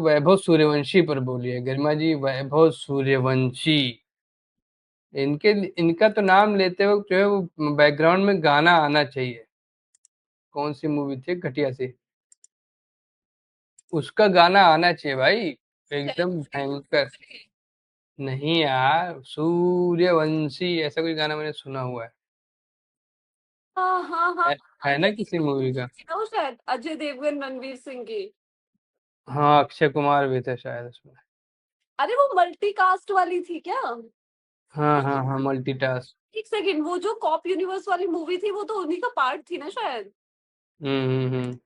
वैभव सूर्यवंशी पर बोलिए गरिमा जी, वैभव सूर्यवंशी। इनके इनका तो नाम लेते वक्त जो है वो बैकग्राउंड में गाना आना चाहिए। कौन सी मूवी थी घटिया सी, उसका गाना आना चाहिए भाई, एकदम भयंकर। नहीं यार, सूर्यवंशी ऐसा कोई गाना मैंने सुना हुआ है। हाँ हाँ हाँ। है ना अजय किसी देवगन मूवी की का। थी ना वो, शायद अजय देवगन रणवीर सिंह की। हाँ, अक्षय कुमार भी थे शायद उसमें। अरे वो मल्टी कास्ट वाली थी क्या? हाँ हाँ हाँ, मल्टीटास्क। एक सेकंड, वो जो कॉप यूनिवर्स वाली मूवी थी वो तो उन्हीं का पार्ट थी ना शायद। हम्म।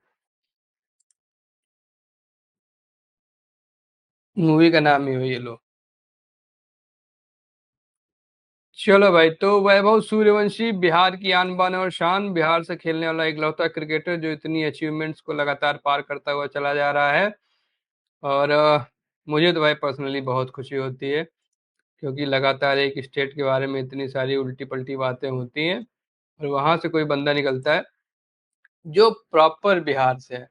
मूवी का नाम ही हो ये लो। चलो भाई, तो वैभव सूर्यवंशी बिहार की आन बान और शान, बिहार से खेलने वाला इकलौता क्रिकेटर जो इतनी अचीवमेंट्स को लगातार पार करता हुआ चला जा रहा है। और मुझे तो भाई पर्सनली बहुत खुशी होती है, क्योंकि लगातार एक स्टेट के बारे में इतनी सारी उल्टी पल्टी बातें होती हैं, और वहां से कोई बंदा निकलता है जो प्रॉपर बिहार से है।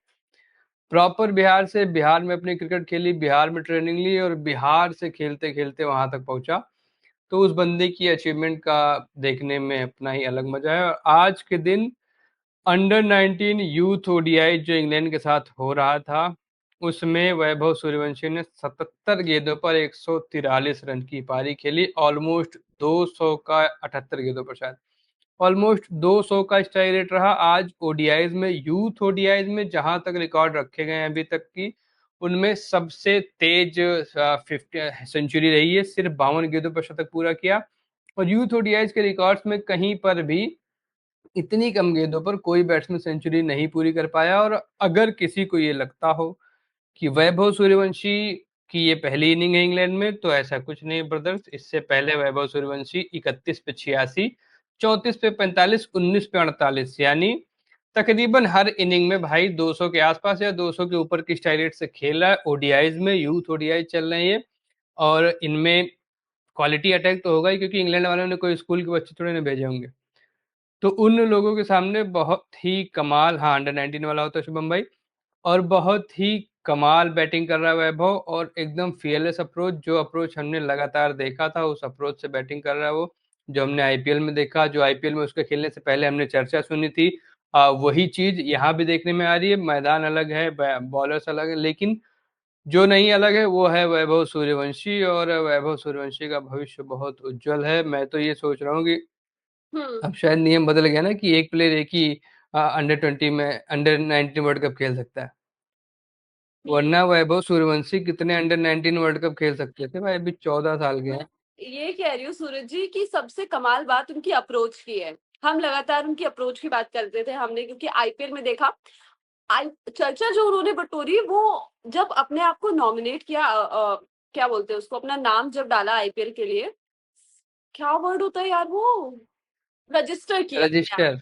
प्रॉपर बिहार से, बिहार में अपनी क्रिकेट खेली, बिहार में ट्रेनिंग ली, और बिहार से खेलते खेलते वहां तक पहुंचा। तो उस बंदे की अचीवमेंट का देखने में अपना ही अलग मजा है। और आज के दिन अंडर 19 यूथ ओडीआई जो इंग्लैंड के साथ हो रहा था, उसमें वैभव सूर्यवंशी ने 77 गेंदों पर 143 रन की पारी खेली। ऑलमोस्ट 200 का, 78 गेंदों पर शायद ऑलमोस्ट 200 का स्ट्राइक रेट रहा आज ओडीआईज में। यूथ ओडीआईज में जहां तक रिकॉर्ड रखे गए हैं अभी तक की, उनमें सबसे तेज 50 सेंचुरी रही है। सिर्फ 52 गेंदों पर शतक पूरा किया। और यूथ ओडीआईज के रिकॉर्ड्स में कहीं पर भी इतनी कम गेंदों पर कोई बैट्समैन सेंचुरी नहीं पूरी कर पाया। और अगर किसी को ये लगता हो कि वैभव सूर्यवंशी की ये पहली इनिंग है इंग्लैंड में, तो ऐसा कुछ नहीं ब्रदर्स। इससे पहले वैभव सूर्यवंशी 31 पे 86, 34 पे 45, 19 पे 48, यानी तकरीबन हर इनिंग में भाई 200 के आसपास या 200 के ऊपर की स्ट्राइक रेट से खेला है। ओडीआईज में, यूथ ओडीआई चल रहे हैं ये, और इनमें क्वालिटी अटैक तो होगा ही, क्योंकि इंग्लैंड वालों ने कोई स्कूल के बच्चे थोड़े ना भेजे होंगे। तो उन लोगों के सामने बहुत ही कमाल, हाँ अंडर 19 वाला होता है शुभम भाई, और बहुत ही कमाल बैटिंग कर रहा है वैभव, और एकदम फियरलेस अप्रोच, जो अप्रोच हमने लगातार देखा था उस अप्रोच से बैटिंग कर रहा है वो। जो हमने आईपीएल में देखा, जो आईपीएल में उसके खेलने से पहले हमने चर्चा सुनी थी, वही चीज यहाँ भी देखने में आ रही है। मैदान अलग है, बॉलर्स अलग है, लेकिन जो नहीं अलग है वो है वैभव सूर्यवंशी। और वैभव सूर्यवंशी का भविष्य बहुत उज्जवल है। मैं तो ये सोच रहा हूँ कि हम्म। अब शायद नियम बदल गया ना, कि एक प्लेयर एक ही अंडर 20 में, अंडर 19 वर्ल्ड कप खेल सकता है। ये वरना वैभव सूर्यवंशी कितने अंडर 19 वर्ल्ड कप खेल सकते थे भाई, अभी 14 साल के मैं हैं। ये कह रही हूँ सूरज जी की सबसे कमाल बात उनकी अप्रोच की है। हम लगातार उनकी अप्रोच की बात करते थे हमने, क्योंकि आईपीएल में देखा। आई चर्चा जो उन्होंने बटोरी वो, जब अपने आप को नॉमिनेट किया, क्या बोलते हैं उसको, अपना नाम जब डाला आईपीएल के लिए, क्या वर्ड होता है यार वो, रजिस्टर किया अपने आप, रजिस्टर।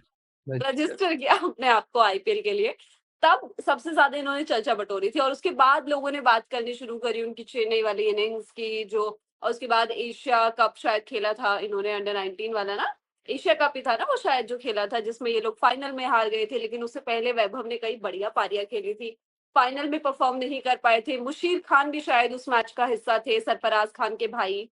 रजिस्टर। रजिस्टर किया अपने आप को आईपीएल के लिए। तब सबसे ज्यादा इन्होंने चर्चा बटोरी थी, और उसके बाद लोगों ने बात करनी शुरू करी उनकी चेन्नई वाली इनिंग्स की जो। और उसके बाद एशिया कप शायद खेला था इन्होंने, अंडर 19 वाला ना, एशिया कप ही था ना वो शायद जो खेला था, जिसमें ये लोग फाइनल में हार गए थे। लेकिन उससे पहले वैभव ने कई बढ़िया पारियां खेली थी, फाइनल में परफॉर्म नहीं कर पाए थे। मुशीर खान भी शायद उस मैच का हिस्सा थे, सरफराज खान के भाई।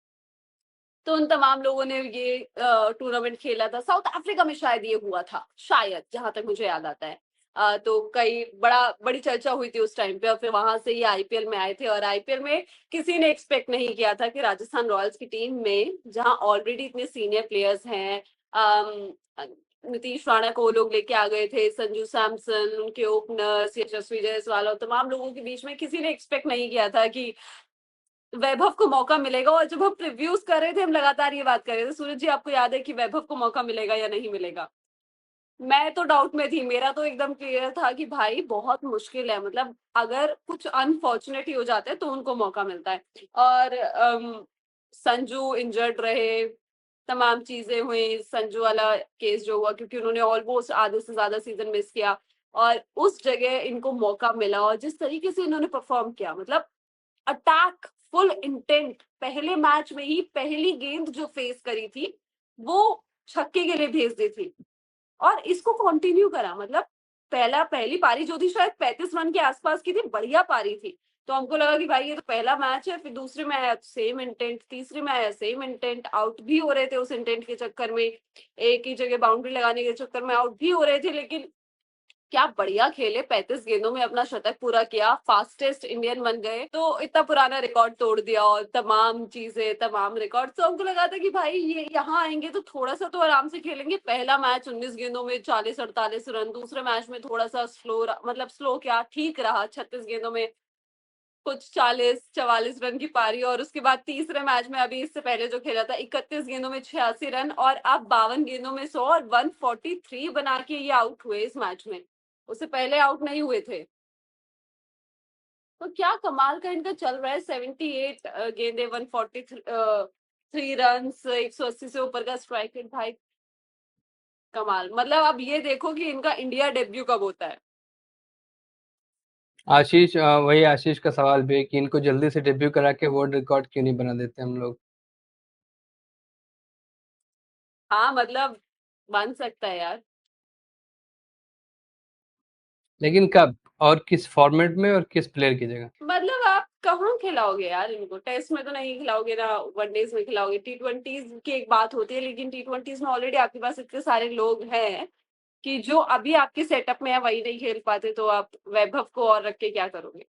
तो उन तमाम लोगों ने ये टूर्नामेंट खेला था, साउथ अफ्रीका में शायद ये हुआ था शायद, जहां तक मुझे याद आता है। तो कई बड़ी चर्चा हुई थी उस टाइम पे, और फिर वहां से ये आईपीएल में आए थे। और आईपीएल में किसी ने एक्सपेक्ट नहीं किया था कि राजस्थान रॉयल्स की टीम में, जहां ऑलरेडी इतने सीनियर प्लेयर्स हैं, नीतीश राणा को वो लोग लेके आ गए थे, संजू सैमसन, उनके ओपनर्स, यशस्वी जायसवाल, और तमाम लोगों के बीच में किसी ने एक्सपेक्ट नहीं किया था कि वैभव को मौका मिलेगा। और जब हम प्रीव्यूज कर रहे थे, हम लगातार ये बात कर रहे थे, सूरज जी आपको याद है कि वैभव को मौका मिलेगा या नहीं मिलेगा? मैं तो डाउट में थी, मेरा तो एकदम क्लियर था कि भाई बहुत मुश्किल है, मतलब अगर कुछ अनफॉर्चुनेट ही हो जाते हैं तो उनको मौका मिलता है। और संजू इंजर्ड रहे, तमाम चीजें हुई, संजू वाला केस जो हुआ, क्योंकि उन्होंने ऑलमोस्ट आधे से ज्यादा सीजन मिस किया, और उस जगह इनको मौका मिला। और जिस तरीके से इन्होंने परफॉर्म किया, मतलब अटैक, फुल इंटेंट, पहले मैच में ही पहली गेंद जो फेस करी थी वो छक्के के लिए भेज दी थी, और इसको कंटिन्यू करा। मतलब पहली पारी जो थी शायद 35 रन के आसपास की थी, बढ़िया पारी थी। तो हमको लगा कि भाई ये तो पहला मैच है, फिर दूसरे में आया सेम इंटेंट, तीसरे में आया सेम इंटेंट, आउट भी हो रहे थे उस इंटेंट के चक्कर में, एक ही जगह बाउंड्री लगाने के चक्कर में आउट भी हो रहे थे, लेकिन क्या बढ़िया खेले, 35 गेंदों में अपना शतक पूरा किया, फास्टेस्ट इंडियन बन गए, तो इतना पुराना रिकॉर्ड तोड़ दिया और तमाम चीजें, तमाम रिकॉर्ड। तो हमको लगा था कि भाई ये यहाँ आएंगे तो थोड़ा सा तो आराम से खेलेंगे। पहला मैच 19 गेंदों में 40-48 रन, दूसरे मैच में थोड़ा सा स्लो, मतलब स्लो क्या, ठीक रहा, 36 गेंदों में कुछ 40-44 रन की पारी, और उसके बाद तीसरे मैच में अभी इससे पहले जो खेला था 31 गेंदों में 86 रन, और अब 52 गेंदों में 100 और 143 बना के ये आउट हुए इस मैच में, उससे पहले आउट नहीं हुए थे। तो क्या कमाल का इनका चल रहा है, 78 गेंदे, 143 रन, 180 से ऊपर का स्ट्राइक रेट, भाई कमाल। मतलब अब ये देखो कि इनका इंडिया डेब्यू कब होता है। आशीष, वही आशीष का सवाल भी है कि इनको जल्दी से डेब्यू करा के वर्ल्ड रिकॉर्ड क्यों नहीं बना देते हम लोग। हाँ मतलब बन सकता है यार। लेकिन कब और किस फॉर्मेट में और किस प्लेयर की जगह। मतलब आप कहाँ खिलाओगे यार इनको, टेस्ट में तो नहीं खिलाओगे ना, वनडेज में खिलाओगे, टी20 की एक बात होती है, लेकिन टी20 में ऑलरेडी आपके पास इतने सारे लोग हैं कि जो अभी आपके सेटअप में है वही नहीं खेल पाते, तो आप वैभव को और रख के क्या करोगे।